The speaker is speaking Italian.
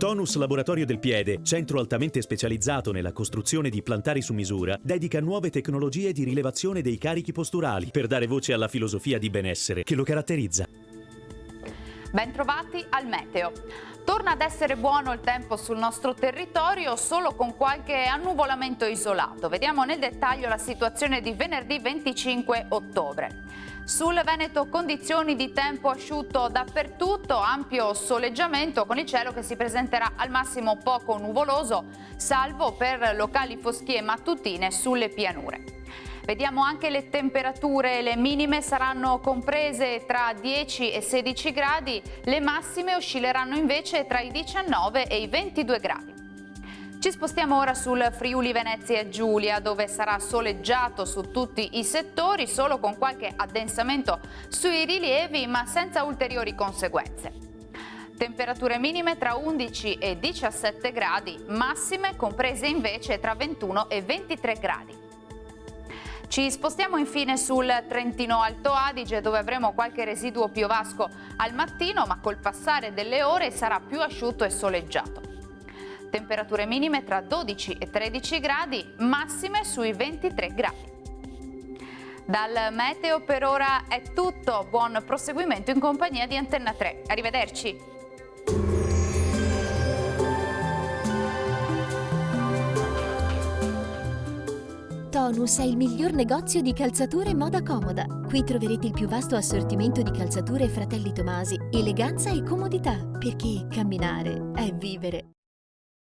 Tonus Laboratorio del Piede, centro altamente specializzato nella costruzione di plantari su misura, dedica nuove tecnologie di rilevazione dei carichi posturali per dare voce alla filosofia di benessere che lo caratterizza. Bentrovati al meteo. Torna ad essere buono il tempo sul nostro territorio, solo con qualche annuvolamento isolato. Vediamo nel dettaglio la situazione di venerdì 25 ottobre. Sul Veneto condizioni di tempo asciutto dappertutto, ampio soleggiamento con il cielo che si presenterà al massimo poco nuvoloso, salvo per locali foschie mattutine sulle pianure. Vediamo anche le temperature, le minime saranno comprese tra 10 e 16 gradi, le massime oscilleranno invece tra i 19 e i 22 gradi. Ci spostiamo ora sul Friuli Venezia Giulia, dove sarà soleggiato su tutti i settori, solo con qualche addensamento sui rilievi, ma senza ulteriori conseguenze. Temperature minime tra 11 e 17 gradi, massime comprese invece tra 21 e 23 gradi. Ci spostiamo infine sul Trentino Alto Adige, dove avremo qualche residuo piovasco al mattino, ma col passare delle ore sarà più asciutto e soleggiato. Temperature minime tra 12 e 13 gradi, massime sui 23 gradi. Dal meteo per ora è tutto, buon proseguimento in compagnia di Antenna 3. Arrivederci! Tonus è il miglior negozio di calzature e moda comoda. Qui troverete il più vasto assortimento di calzature Fratelli Tomasi, eleganza e comodità, perché camminare è vivere.